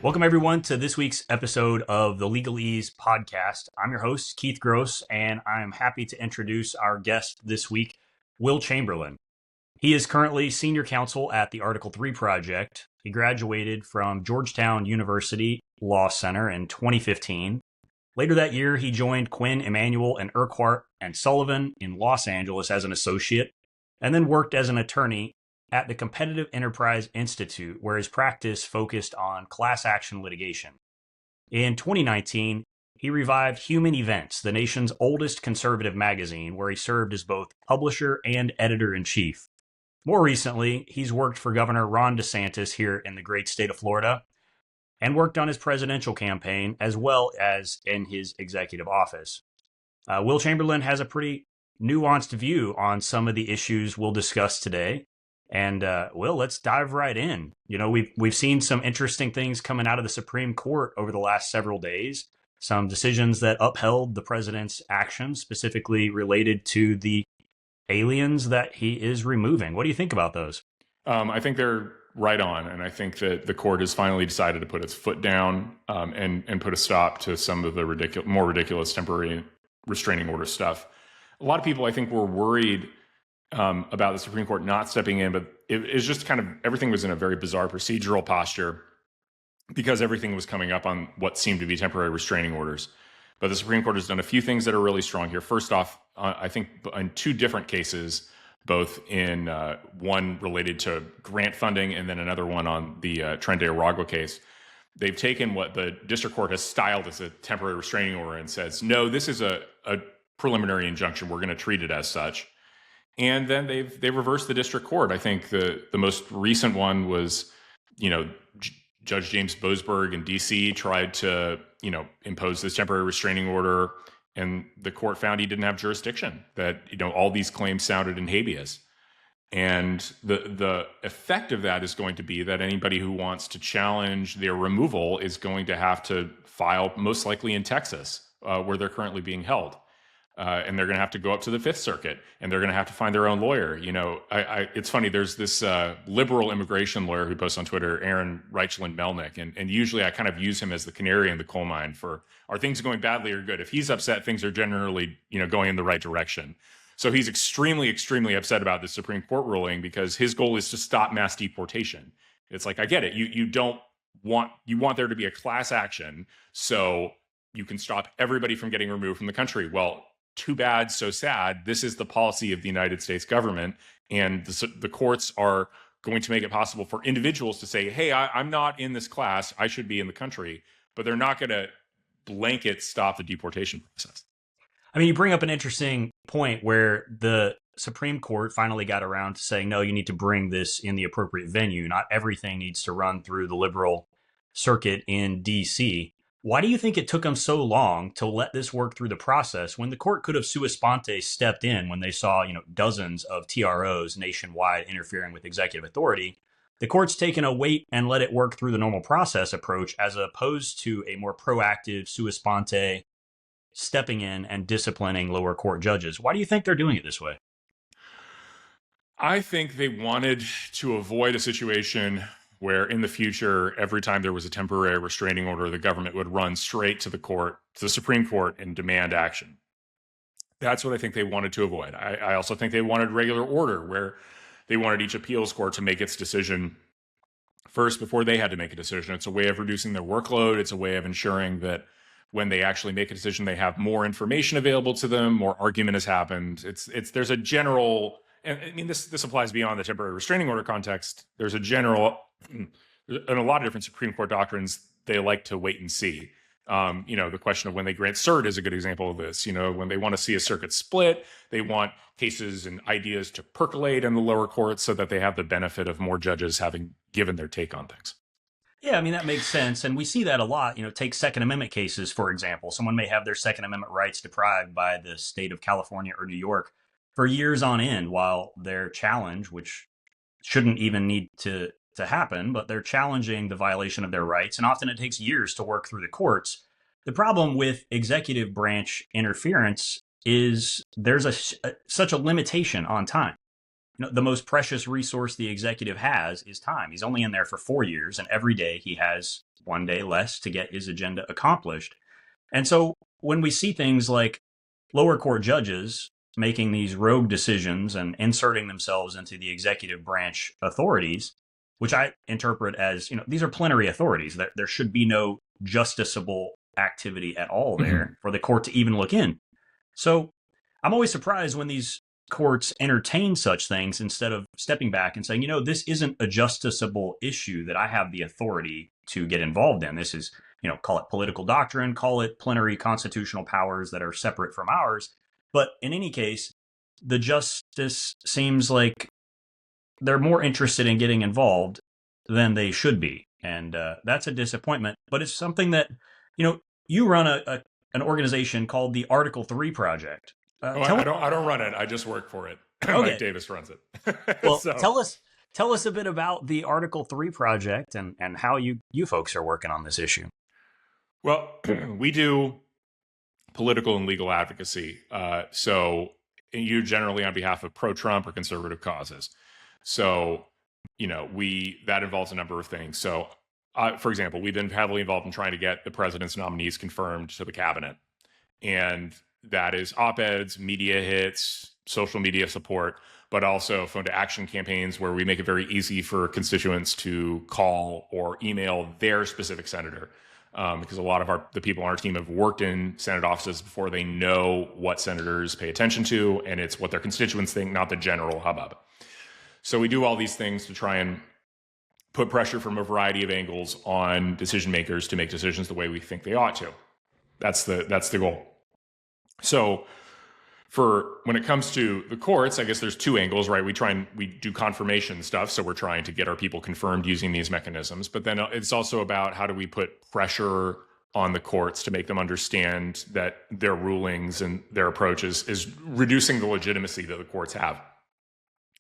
Welcome, everyone, to this week's episode of the Legalese podcast. I'm your host, Keith Gross, and I'm happy to introduce our guest this week, Will Chamberlain. He is currently senior counsel at the Article 3 Project. He graduated from Georgetown University Law Center in 2015. Later that year, he joined Quinn, Emanuel, and Urquhart and Sullivan in Los Angeles as an associate, and then worked as an attorney at the Competitive Enterprise Institute, where his practice focused on class action litigation. In 2019, he revived Human Events, the nation's oldest conservative magazine, where he served as both publisher and editor-in-chief. More recently, he's worked for Governor Ron DeSantis here in the great state of Florida and worked on his presidential campaign as well as in his executive office. Will Chamberlain has a pretty nuanced view on some of the issues we'll discuss today. And Will, let's dive right in. You know, we've seen some interesting things coming out of the Supreme Court over the last several days. Some decisions that upheld the president's actions, specifically related to the aliens that he is removing. What do you think about those? I think they're right on, and I think that the court has finally decided to put its foot down and put a stop to some of the more ridiculous temporary restraining order stuff. A lot of people, I think, were worried about the Supreme Court not stepping in, but it's just kind of everything was in a very bizarre procedural posture because everything was coming up on what seemed to be temporary restraining orders. But the Supreme Court has done a few things that are really strong here. First off, I think in two different cases, both in one related to grant funding and then another one on the Tren de Aragua case, they've taken what the district court has styled as a temporary restraining order and says, no, this is a preliminary injunction. We're going to treat it as such. And then they've reversed the district court. I think the most recent one was, Judge James Boasberg in D.C. tried to, impose this temporary restraining order, and the court found he didn't have jurisdiction, that, all these claims sounded in habeas. And the effect of that is going to be that anybody who wants to challenge their removal is going to have to file most likely in Texas, where they're currently being held. And they're going to have to go up to the Fifth Circuit, and they're going to have to find their own lawyer. It's funny. There's this liberal immigration lawyer who posts on Twitter, Aaron Reichland Melnick, and usually I kind of use him as the canary in the coal mine for, are things going badly or good? If he's upset, things are generally going in the right direction. So he's extremely, extremely upset about the Supreme Court ruling because his goal is to stop mass deportation. It's like, I get it. You want there to be a class action so you can stop everybody from getting removed from the country. Well, too bad, so sad. This is the policy of the United States government, and the courts are going to make it possible for individuals to say, hey, I'm not in this class, I should be in the country, but they're not going to blanket stop the deportation process. I mean, you bring up an interesting point where the Supreme Court finally got around to saying, no, you need to bring this in the appropriate venue. Not everything needs to run through the liberal circuit in D.C. Why do you think it took them so long to let this work through the process when the court could have sua sponte stepped in when they saw, dozens of TROs nationwide interfering with executive authority? The court's taken a wait and let it work through the normal process approach as opposed to a more proactive sua sponte stepping in and disciplining lower court judges. Why do you think they're doing it this way? I think they wanted to avoid a situation where in the future, every time there was a temporary restraining order, the government would run straight to the Supreme Court and demand action. That's what I think they wanted to avoid. I also think they wanted regular order, where they wanted each appeals court to make its decision first before they had to make a decision. It's a way of reducing their workload. It's a way of ensuring that when they actually make a decision, they have more information available to them, more argument has happened. There's a general, and I mean, this applies beyond the temporary restraining order context. There's a general, in a lot of different Supreme Court doctrines, they like to wait and see. The question of when they grant cert is a good example of this. When they want to see a circuit split, they want cases and ideas to percolate in the lower courts so that they have the benefit of more judges having given their take on things. Yeah, I mean, that makes sense. And we see that a lot. Take Second Amendment cases, for example. Someone may have their Second Amendment rights deprived by the state of California or New York for years on end while their challenge, which shouldn't even need to happen, but they're challenging the violation of their rights. And often it takes years to work through the courts. The problem with executive branch interference is there's such a limitation on time. The most precious resource the executive has is time. He's only in there for 4 years, and every day he has one day less to get his agenda accomplished. And so when we see things like lower court judges making these rogue decisions and inserting themselves into the executive branch authorities, which I interpret as, these are plenary authorities. There should be no justiciable activity at all there for the court to even look in. So I'm always surprised when these courts entertain such things instead of stepping back and saying, this isn't a justiciable issue that I have the authority to get involved in. This is, call it political doctrine, call it plenary constitutional powers that are separate from ours. But in any case, the justice seems like they're more interested in getting involved than they should be. And that's a disappointment. But it's something that, you run an organization called the Article 3 Project. I don't run it. I just work for it. Okay. Mike Davis runs it. Well, tell us a bit about the Article 3 Project and how you folks are working on this issue. Well, we do political and legal advocacy. So you generally on behalf of pro-Trump or conservative causes. So, that involves a number of things. So, for example, we've been heavily involved in trying to get the president's nominees confirmed to the cabinet. And that is op-eds, media hits, social media support, but also phone to action campaigns where we make it very easy for constituents to call or email their specific senator. Because a lot of the people on our team have worked in Senate offices before. They know what senators pay attention to, and it's what their constituents think, not the general hubbub. So we do all these things to try and put pressure from a variety of angles on decision makers to make decisions the way we think they ought to. That's the goal. So for when it comes to the courts, I guess there's two angles, right? We do confirmation stuff. So we're trying to get our people confirmed using these mechanisms. But then it's also about how do we put pressure on the courts to make them understand that their rulings and their approaches is reducing the legitimacy that the courts have.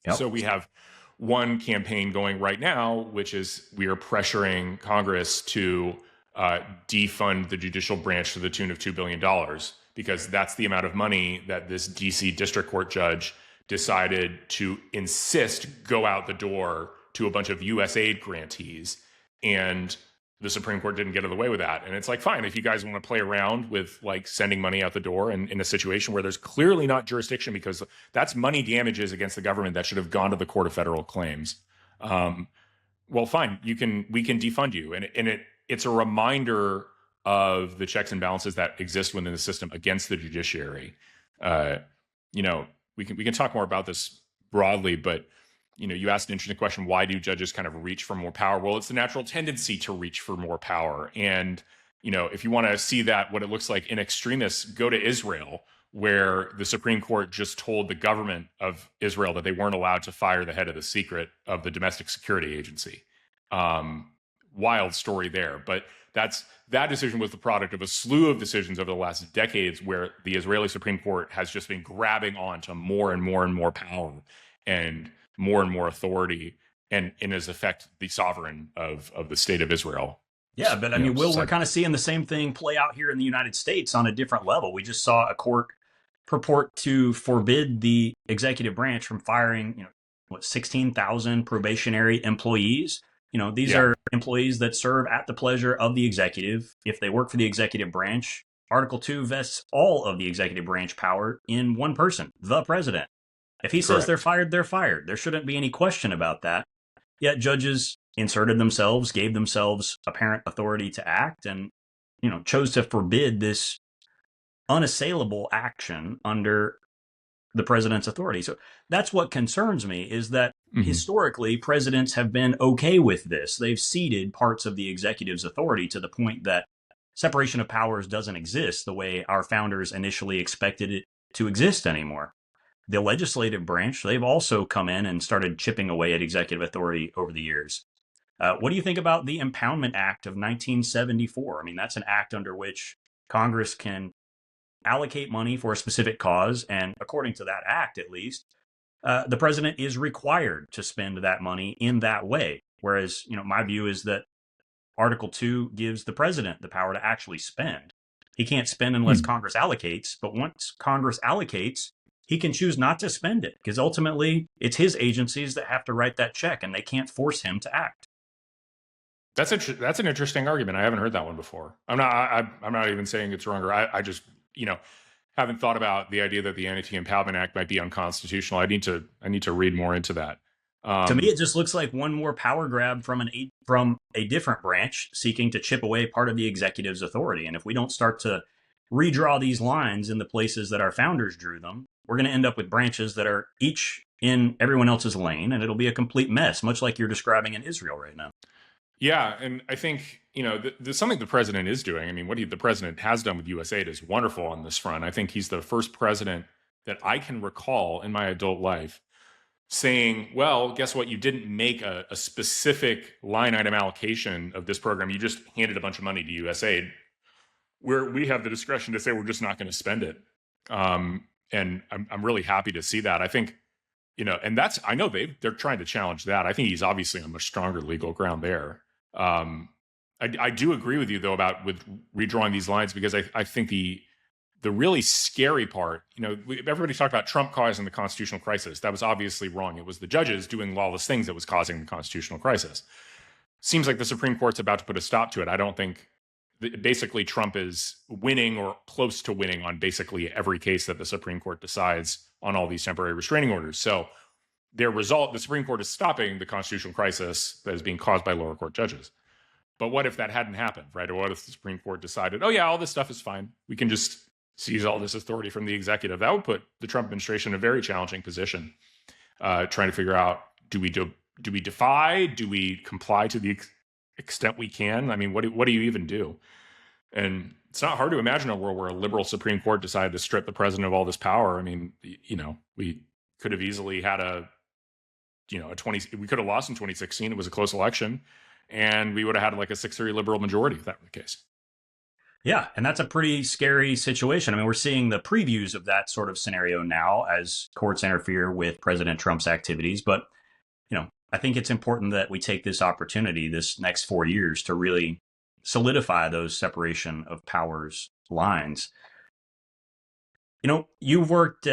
Yep. So we have one campaign going right now, which is we are pressuring Congress to defund the judicial branch to the tune of $2 billion. Because that's the amount of money that this DC district court judge decided to insist go out the door to a bunch of USAID grantees. And the Supreme Court didn't get in the way with that. And it's like, fine, if you guys want to play around with like sending money out the door and in a situation where there's clearly not jurisdiction, because that's money damages against the government that should have gone to the Court of Federal Claims. Well, fine, we can defund you. And it's a reminder of the checks and balances that exist within the system against the judiciary. We can talk more about this broadly, but you asked an interesting question: why do judges kind of reach for more power? Well, it's the natural tendency to reach for more power. And if you want to see that, what it looks like in extremis, go to Israel, where the Supreme Court just told the government of Israel that they weren't allowed to fire the head of the secret of the Domestic Security Agency. Wild story there, but that decision was the product of a slew of decisions over the last decades where the Israeli Supreme Court has just been grabbing on to more and more and more power and more authority and in its effect, the sovereign of the state of Israel. Yeah, but Will, we're kind of seeing the same thing play out here in the United States on a different level. We just saw a court purport to forbid the executive branch from firing, 16,000 probationary employees. These are employees that serve at the pleasure of the executive. If they work for the executive branch, Article 2 vests all of the executive branch power in one person, the president. If he says they're fired, they're fired. There shouldn't be any question about that. Yet judges inserted themselves, gave themselves apparent authority to act, and chose to forbid this unassailable action under the president's authority. So that's what concerns me, is that historically presidents have been okay with this. They've ceded parts of the executive's authority to the point that separation of powers doesn't exist the way our founders initially expected it to exist anymore. The legislative branch, they've also come in and started chipping away at executive authority over the years. What do you think about the Impoundment Act of 1974? That's an act under which Congress can allocate money for a specific cause, and according to that act, at least, the president is required to spend that money in that way. Whereas, my view is that Article 2 gives the president the power to actually spend. He can't spend unless Congress allocates, but once Congress allocates, he can choose not to spend it, because ultimately it's his agencies that have to write that check, and they can't force him to act. That's an interesting argument. I haven't heard that one before. I'm not even saying it's wrong, or I just haven't thought about the idea that the Anti-Impoundment Act might be unconstitutional. I need to read more into that. To me, it just looks like one more power grab from a different branch seeking to chip away part of the executive's authority. And if we don't start to redraw these lines in the places that our founders drew them, we're going to end up with branches that are each in everyone else's lane, and it'll be a complete mess, much like you're describing in Israel right now. Yeah, and I think there's something the president is doing. I mean, the president has done with USAID is wonderful on this front. I think he's the first president that I can recall in my adult life saying, well, guess what? You didn't make a specific line item allocation of this program. You just handed a bunch of money to USAID, where we have the discretion to say we're just not going to spend it. And I'm really happy to see that. I think, and I know they're trying to challenge that. I think he's obviously on much stronger legal ground there. I do agree with you though with redrawing these lines, because I think the really scary part, everybody talked about Trump causing the constitutional crisis. That was obviously wrong. It was the judges doing lawless things that was causing the constitutional crisis. Seems like the Supreme Court's about to put a stop to it. I don't think basically Trump is winning or close to winning on basically every case that the Supreme Court decides on all these temporary restraining orders. So the Supreme Court is stopping the constitutional crisis that is being caused by lower court judges. But what if that hadn't happened, right? Or what if the Supreme Court decided, oh yeah, all this stuff is fine. We can just seize all this authority from the executive. That would put the Trump administration in a very challenging position, trying to figure out, do we defy? Do we comply to the extent we can? I mean, what do you even do? And it's not hard to imagine a world where a liberal Supreme Court decided to strip the president of all this power. I mean, we could have easily had we could have lost in 2016. It was a close election, and we would have had like a 6-3 liberal majority if that were the case. Yeah, and that's a pretty scary situation. I mean, we're seeing the previews of that sort of scenario now as courts interfere with President Trump's activities. But, I think it's important that we take this opportunity this next 4 years to really solidify those separation of powers lines. You've worked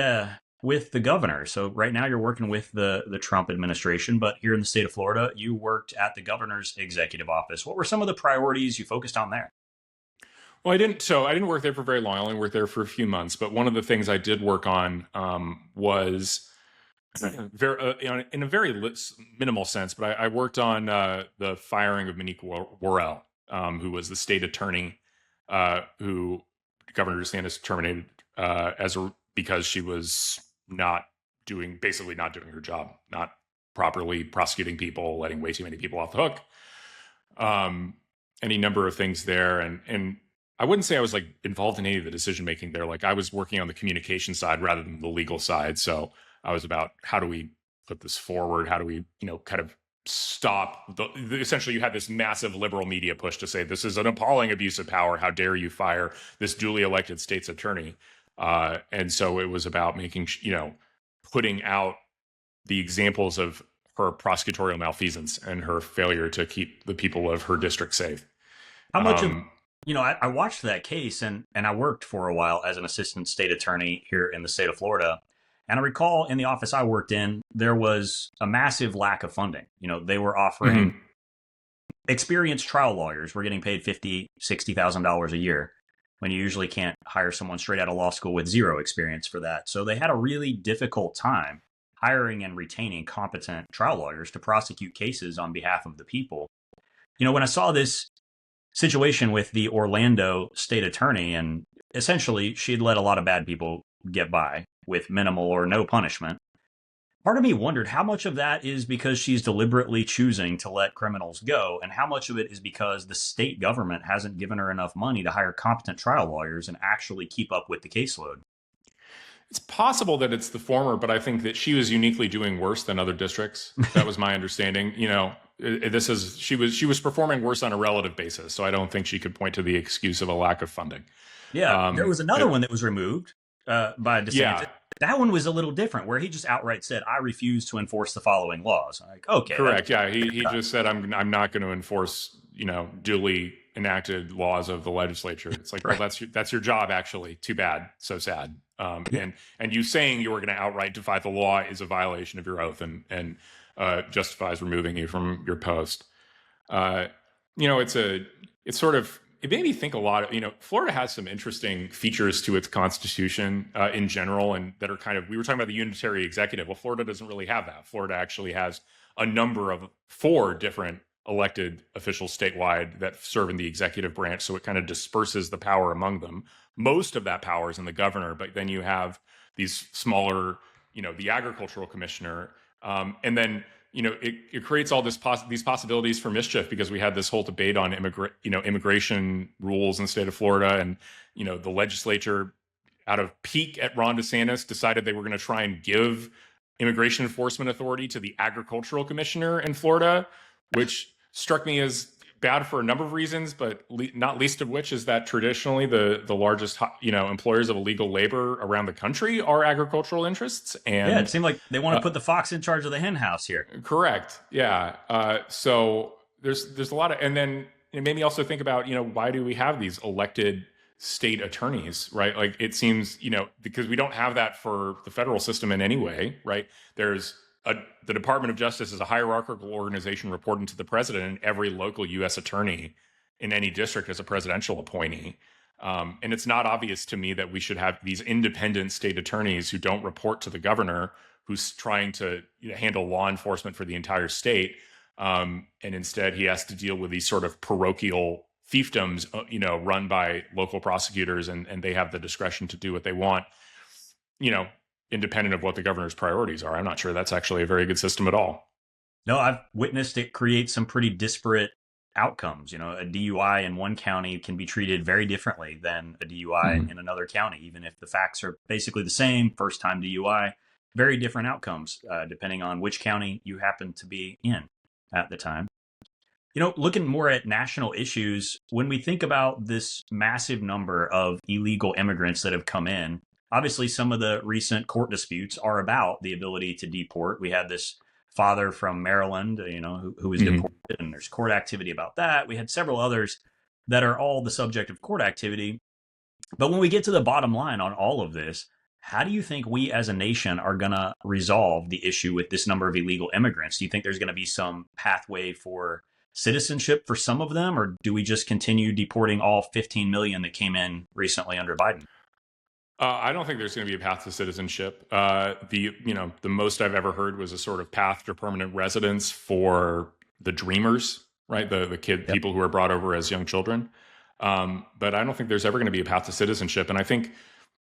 with the governor. So right now you're working with the Trump administration, but here in the state of Florida, you worked at the governor's executive office. What were some of the priorities you focused on there? Well, I didn't work there for very long. I only worked there for a few months. But one of the things I did work on was in a very minimal sense. But I worked on the firing of Monique Worrell, who was the state attorney, who Governor DeSantis terminated because she was basically not doing her job, not properly prosecuting people, letting way too many people off the hook. Any number of things there, and I wouldn't say I was like involved in any of the decision making there. Like I was working on the communication side rather than the legal side. So I was about, how do we put this forward? How do we, kind of stop essentially you had this massive liberal media push to say this is an appalling abuse of power. How dare you fire this duly elected state's attorney? And so it was about making, putting out the examples of her prosecutorial malfeasance and her failure to keep the people of her district safe. How much of I watched that case and I worked for a while as an assistant state attorney here in the state of Florida. And I recall in the office I worked in, there was a massive lack of funding. They were offering experienced trial lawyers were getting paid $50,000, $60,000 a year when you usually can't hire someone straight out of law school with zero experience for that. So they had a really difficult time hiring and retaining competent trial lawyers to prosecute cases on behalf of the people. When I saw this situation with the Orlando state attorney, and essentially she'd let a lot of bad people get by with minimal or no punishment, part of me wondered how much of that is because she's deliberately choosing to let criminals go, and how much of it is because the state government hasn't given her enough money to hire competent trial lawyers and actually keep up with the caseload. It's possible that it's the former, but I think that she was uniquely doing worse than other districts. That was my understanding. She was performing worse on a relative basis, so I don't think she could point to the excuse of a lack of funding. Yeah, there was another one that was removed by DeSantis. Yeah. That one was a little different, where he just outright said, "I refuse to enforce the following laws." Like, okay, correct. Yeah, he just said, "I'm not going to enforce duly enacted laws of the legislature." It's like, right. Well, that's your job, actually. Too bad. So sad. And you saying you were going to outright defy the law is a violation of your oath and justifies removing you from your post. it made me think a lot of, Florida has some interesting features to its constitution in general, and that are we were talking about the unitary executive. Well, Florida doesn't really have that. Florida actually has a number of 4 different elected officials statewide that serve in the executive branch. So it kind of disperses the power among them. Most of that power is in the governor, but then you have these smaller, the agricultural commissioner. And then, it creates all these possibilities for mischief, because we had this whole debate on immigration rules in the state of Florida. And, the legislature, out of pique at Ron DeSantis, decided they were going to try and give immigration enforcement authority to the agricultural commissioner in Florida, which struck me as bad for a number of reasons, but not least of which is that traditionally the largest employers of illegal labor around the country are agricultural interests. And it seemed like they want to put the fox in charge of the hen house here. Correct. Yeah. So there's a lot of, and then it made me also think about why do we have these elected state attorneys, right? Like, it seems because we don't have that for the federal system in any way, right? There's the Department of Justice is a hierarchical organization reporting to the president, and every local U.S. attorney in any district is a presidential appointee. And it's not obvious to me that we should have these independent state attorneys who don't report to the governor, who's trying to handle law enforcement for the entire state. And instead, he has to deal with these sort of parochial fiefdoms, run by local prosecutors, and they have the discretion to do what they want, independent of what the governor's priorities are. I'm not sure that's actually a very good system at all. No, I've witnessed it create some pretty disparate outcomes. A DUI in one county can be treated very differently than a DUI in another county, even if the facts are basically the same. First time DUI, very different outcomes, depending on which county you happen to be in at the time. Looking more at national issues, when we think about this massive number of illegal immigrants that have come in, obviously, some of the recent court disputes are about the ability to deport. We had this father from Maryland, who was deported, and there's court activity about that. We had several others that are all the subject of court activity. But when we get to the bottom line on all of this, how do you think we as a nation are going to resolve the issue with this number of illegal immigrants? Do you think there's going to be some pathway for citizenship for some of them, or do we just continue deporting all 15 million that came in recently under Biden? I don't think there's going to be a path to citizenship. The most I've ever heard was a sort of path to permanent residence for the dreamers, right? The people who are brought over as young children. But I don't think there's ever going to be a path to citizenship. And I think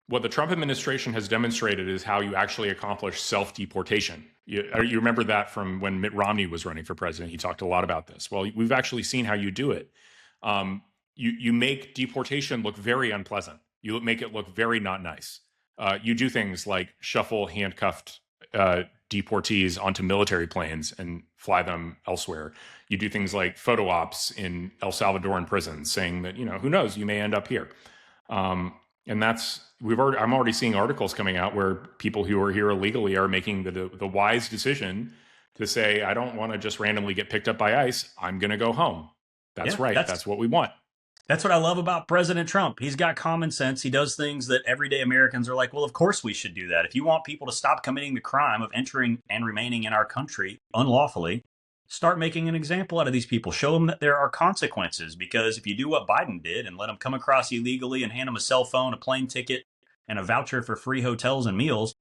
what the Trump administration has demonstrated is how you actually accomplish self-deportation. You remember that from when Mitt Romney was running for president. He talked a lot about this. Well, we've actually seen how you do it. You make deportation look very unpleasant. You make it look very not nice. You do things like shuffle handcuffed deportees onto military planes and fly them elsewhere. You do things like photo ops in El Salvadoran prisons, saying that who knows, you may end up here. And I'm already seeing articles coming out where people who are here illegally are making the wise decision to say, I don't want to just randomly get picked up by ICE. I'm going to go home. That's right. That's what we want. That's what I love about President Trump. He's got common sense. He does things that everyday Americans are like, well, of course we should do that. If you want people to stop committing the crime of entering and remaining in our country unlawfully, start making an example out of these people. Show them that there are consequences, because if you do what Biden did and let them come across illegally and hand them a cell phone, a plane ticket, and a voucher for free hotels and meals,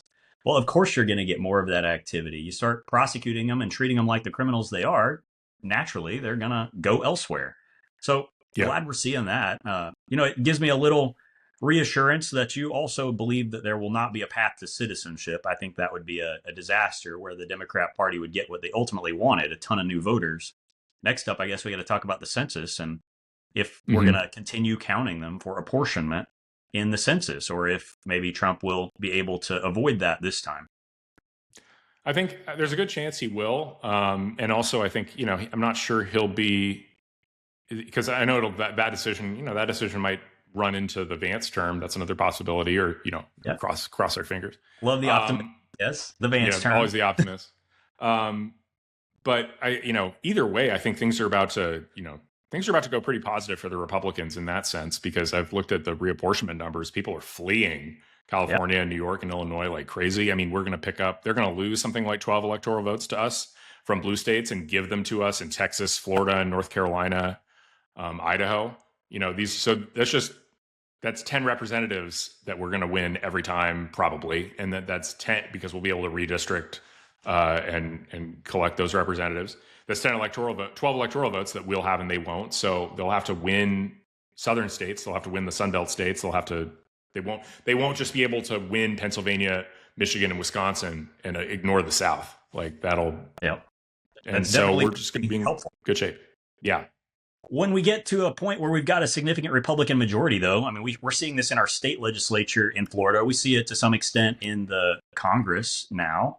well, of course you're going to get more of that activity. You start prosecuting them and treating them like the criminals they are, naturally they're going to go elsewhere. So glad we're seeing that. It gives me a little reassurance that you also believe that there will not be a path to citizenship. I think that would be a disaster where the Democrat Party would get what they ultimately wanted, a ton of new voters. Next up, I guess we got to talk about the census and if we're going to continue counting them for apportionment in the census, or if maybe Trump will be able to avoid that this time. I think there's a good chance he will. And also, I think, I'm not sure he'll be, because I know that decision might run into the Vance term. That's another possibility, or, cross our fingers. Love the optimism. Yes, the Vance term. Always the optimist. But either way, I think things are about to go pretty positive for the Republicans in that sense, because I've looked at the reapportionment numbers. People are fleeing California and New York and Illinois like crazy. I mean, they're going to lose something like 12 electoral votes to us from blue states and give them to us in Texas, Florida, and North Carolina. Idaho. That's 10 representatives that we're going to win every time, probably, and that's 10 because we'll be able to redistrict and collect those representatives. That's 12 electoral votes that we'll have and they won't. So they'll have to win southern states. They'll have to win the Sun Belt states. They won't just be able to win Pennsylvania, Michigan, and Wisconsin and ignore the South. Like that'll. Yeah. And so we're just going to be in good shape. Yeah. When we get to a point where we've got a significant Republican majority, though, I mean, we're seeing this in our state legislature in Florida. We see it to some extent in the Congress now.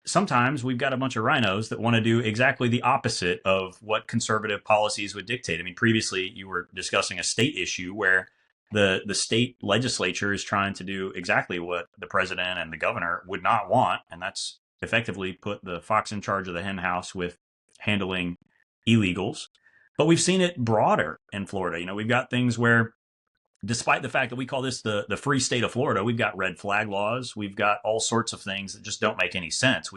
Sometimes we've got a bunch of rhinos that want to do exactly the opposite of what conservative policies would dictate. I mean, previously you were discussing a state issue where the state legislature is trying to do exactly what the president and the governor would not want, and that's effectively put the fox in charge of the hen house with handling illegals. But we've seen it broader in Florida. We've got things where, despite the fact that we call this the free state of Florida, we've got red flag laws. We've got all sorts of things that just don't make any sense.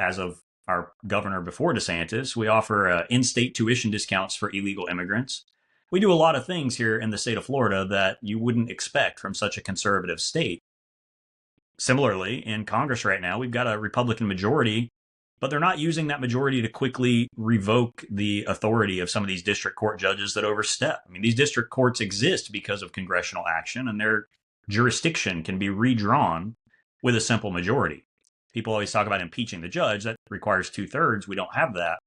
As of our governor before DeSantis, we offer in-state tuition discounts for illegal immigrants. We do a lot of things here in the state of Florida that you wouldn't expect from such a conservative state. Similarly, in Congress right now, we've got a Republican majority, but they're not using that majority to quickly revoke the authority of some of these district court judges that overstep. I mean, these district courts exist because of congressional action, and their jurisdiction can be redrawn with a simple majority. People always talk about impeaching the judge. That requires 2/3. We don't have that.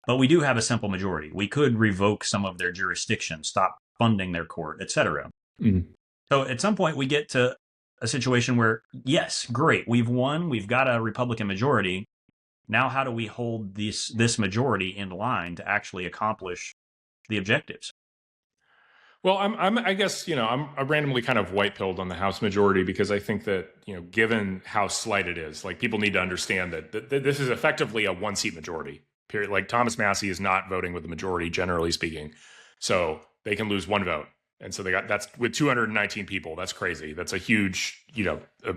But we do have a simple majority. We could revoke some of their jurisdiction, stop funding their court, etc. Mm-hmm. So at some point, we get to a situation where, yes, great, we've won. We've got a Republican majority. Now, how do we hold this majority in line to actually accomplish the objectives? Well, I guess, I'm randomly kind of white-pilled on the House majority because I think that, given how slight it is, like people need to understand that this is effectively a one-seat majority, period. Like Thomas Massie is not voting with the majority, generally speaking. So they can lose one vote. And so that's with 219 people. That's crazy. That's a huge, a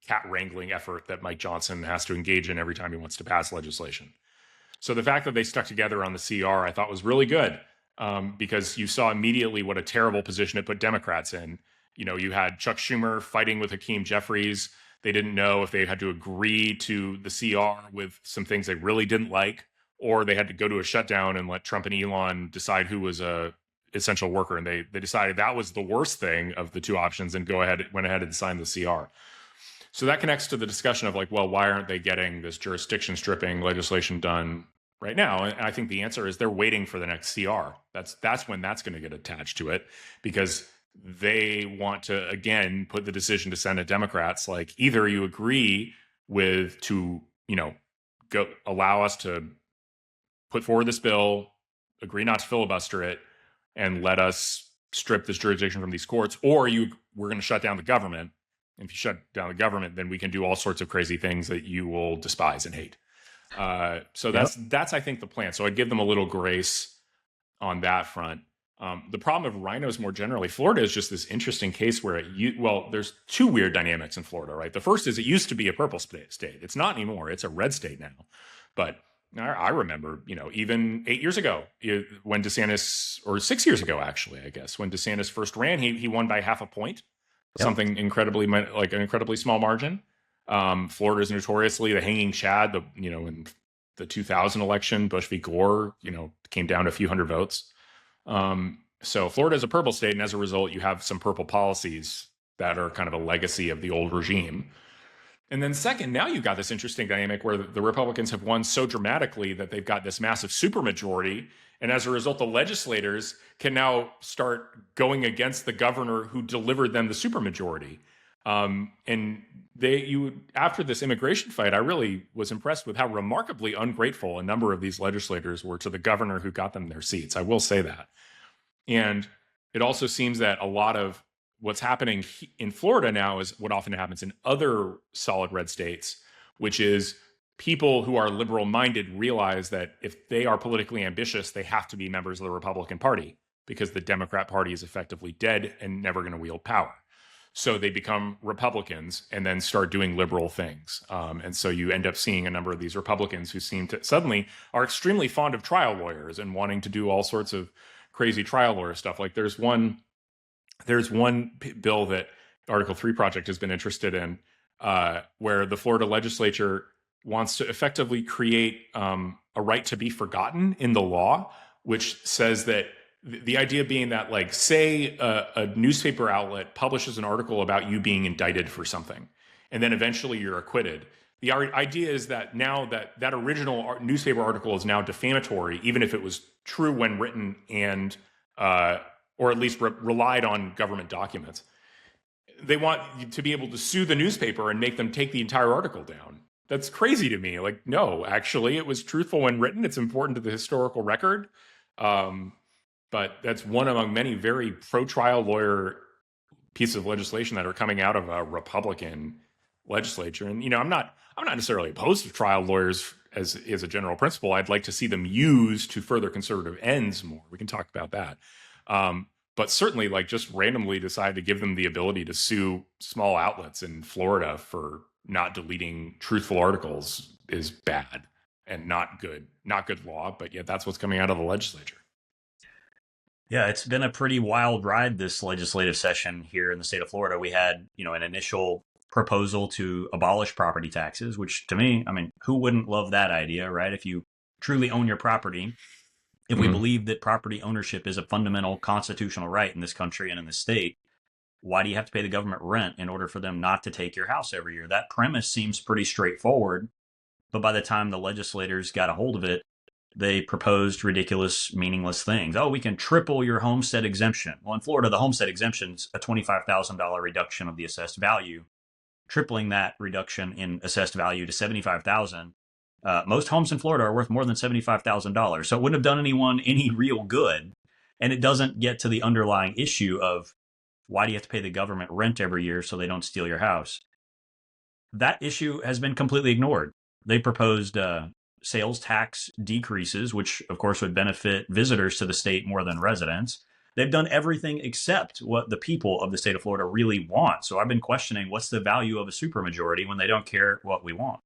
cat wrangling effort that Mike Johnson has to engage in every time he wants to pass legislation. So the fact that they stuck together on the CR, I thought was really good. Because you saw immediately what a terrible position it put Democrats in. You had Chuck Schumer fighting with Hakeem Jeffries. They didn't know if they had to agree to the CR with some things they really didn't like, or they had to go to a shutdown and let Trump and Elon decide who was a essential worker. And they decided that was the worst thing of the two options and went ahead and signed the CR. So that connects to the discussion of why aren't they getting this jurisdiction stripping legislation done right now? And I think the answer is they're waiting for the next CR. That's when that's going to get attached to it, because they want to, again, put the decision to Senate Democrats, either you agree to go allow us to put forward this bill, agree not to filibuster it, and let us strip this jurisdiction from these courts, or we're going to shut down the government. And if you shut down the government, then we can do all sorts of crazy things that you will despise and hate. So that's I think the plan. So I'd give them a little grace on that front. The problem of rhinos more generally, Florida is just this interesting case where there's two weird dynamics in Florida, right? The first is it used to be a purple state. It's not anymore. It's a red state now. But I remember, even 8 years ago when DeSantis, or 6 years ago, actually, I guess, when DeSantis first ran, he won by half a point, something an incredibly small margin. Florida is notoriously the hanging chad. In the 2000 election, Bush v. Gore, came down to a few hundred votes. So Florida is a purple state, and as a result, you have some purple policies that are kind of a legacy of the old regime. And then second, now you've got this interesting dynamic where the Republicans have won so dramatically that they've got this massive supermajority, and as a result, the legislators can now start going against the governor who delivered them the supermajority. And after this immigration fight, I really was impressed with how remarkably ungrateful a number of these legislators were to the governor who got them their seats. I will say that. And it also seems that a lot of what's happening in Florida now is what often happens in other solid red states, which is people who are liberal minded realize that if they are politically ambitious, they have to be members of the Republican Party, because the Democrat Party is effectively dead and never going to wield power. So they become Republicans and then start doing liberal things. And so you end up seeing a number of these Republicans who seem to suddenly are extremely fond of trial lawyers and wanting to do all sorts of crazy trial lawyer stuff. Like there's one bill that Article 3 Project has been interested in, where the Florida legislature wants to effectively create a right to be forgotten in the law, which says that the idea being that, like, say a newspaper outlet publishes an article about you being indicted for something, and then eventually you're acquitted. The idea is that now that original newspaper article is now defamatory, even if it was true when written and or at least relied on government documents. They want you to be able to sue the newspaper and make them take the entire article down. That's crazy to me. Like, no, actually, it was truthful when written. It's important to the historical record. But that's one among many very pro-trial lawyer pieces of legislation that are coming out of a Republican legislature. And, I'm not necessarily opposed to trial lawyers as a general principle. I'd like to see them used to further conservative ends more. We can talk about that. But certainly, like, just randomly decide to give them the ability to sue small outlets in Florida for not deleting truthful articles is bad and not good law. But yet that's what's coming out of the legislature. Yeah, it's been a pretty wild ride this legislative session here in the state of Florida. We had, an initial proposal to abolish property taxes, which to me, who wouldn't love that idea, right? If you truly own your property, if we believe that property ownership is a fundamental constitutional right in this country and in this state, why do you have to pay the government rent in order for them not to take your house every year? That premise seems pretty straightforward, but by the time the legislators got a hold of it, they proposed ridiculous, meaningless things. Oh, we can triple your homestead exemption. Well, in Florida, the homestead exemption is a $25,000 reduction of the assessed value. Tripling that reduction in assessed value to $75,000. Most homes in Florida are worth more than $75,000. So it wouldn't have done anyone any real good. And it doesn't get to the underlying issue of why do you have to pay the government rent every year so they don't steal your house? That issue has been completely ignored. They proposed sales tax decreases, which of course would benefit visitors to the state more than residents. They've done everything except what the people of the state of Florida really want. So I've been questioning, what's the value of a supermajority when they don't care what we want?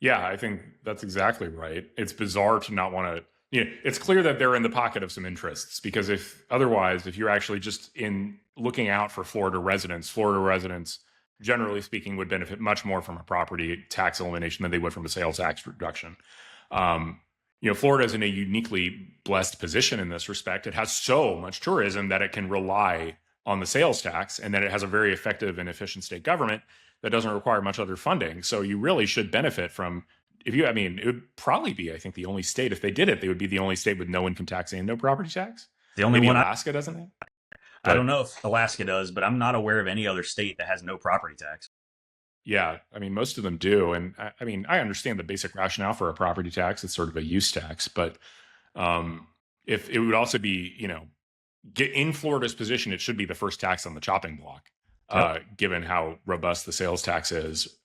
Yeah, I think that's exactly right. It's bizarre to not want to, it's clear that they're in the pocket of some interests, because if you're actually just in looking out for Florida residents, generally speaking, would benefit much more from a property tax elimination than they would from a sales tax reduction. Florida is in a uniquely blessed position in this respect. It has so much tourism that it can rely on the sales tax, and that it has a very effective and efficient state government that doesn't require much other funding. So you really should benefit from, it would probably be, I think, the only state, if they did it, they would be the only state with no income tax and no property tax. The only Maybe one Alaska doesn't have. I don't know if Alaska does, but I'm not aware of any other state that has no property tax. Yeah, most of them do. And I understand the basic rationale for a property tax. It's sort of a use tax. But if it would also be, get in Florida's position, it should be the first tax on the chopping block, given how robust the sales tax is,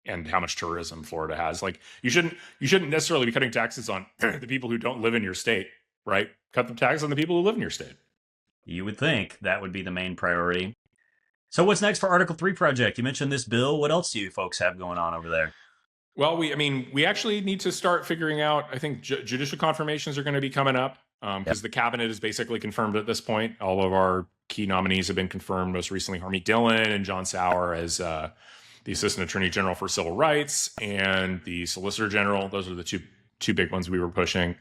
and how much tourism Florida has. Like, you shouldn't necessarily be cutting taxes on the people who don't live in your state, right? Cut the tax on the people who live in your state. You would think that would be the main priority. So what's next for Article 3 Project? You mentioned this bill. What else do you folks have going on over there? Well, we actually need to start figuring out, I think judicial confirmations are going to be coming up, because the cabinet is basically confirmed at this point. All of our key nominees have been confirmed, most recently Harmeet Dillon and John Sauer as the Assistant Attorney General for Civil Rights and the Solicitor General. Those are the two big ones we were pushing.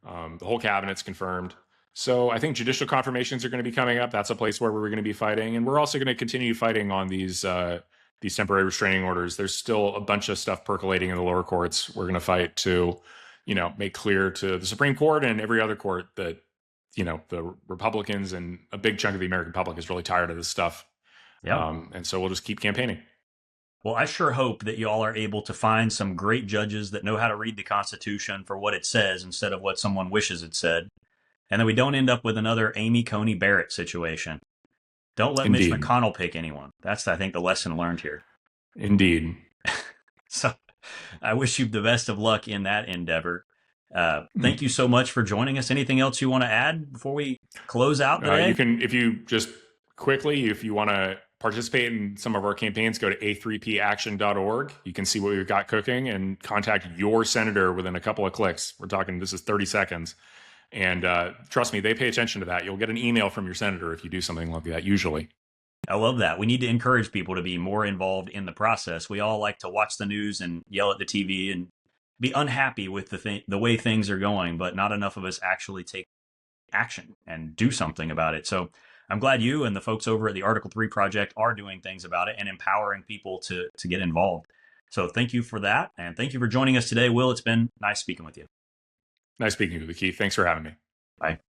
The whole cabinet's confirmed. So I think judicial confirmations are going to be coming up. That's a place where we're going to be fighting. And we're also going to continue fighting on these temporary restraining orders. There's still a bunch of stuff percolating in the lower courts. We're going to fight to, make clear to the Supreme Court and every other court that, the Republicans and a big chunk of the American public is really tired of this stuff. Yeah. And so we'll just keep campaigning. Well, I sure hope that you all are able to find some great judges that know how to read the Constitution for what it says instead of what someone wishes it said. And that we don't end up with another Amy Coney Barrett situation. Don't let Indeed. Mitch McConnell pick anyone. That's, I think, the lesson learned here. Indeed. So I wish you the best of luck in that endeavor. Thank you so much for joining us. Anything else you want to add before we close out today? You can, if you just quickly, if you want to participate in some of our campaigns, go to a3paction.org. You can see what we've got cooking and contact your senator within a couple of clicks. We're talking, this is 30 seconds. And trust me, they pay attention to that. You'll get an email from your senator if you do something like that, usually. I love that. We need to encourage people to be more involved in the process. We all like to watch the news and yell at the TV and be unhappy with the way things are going, but not enough of us actually take action and do something about it. So I'm glad you and the folks over at the Article 3 Project are doing things about it and empowering people to get involved. So thank you for that. And thank you for joining us today, Will. It's been nice speaking with you. Nice speaking with you, Keith. Thanks for having me. Bye.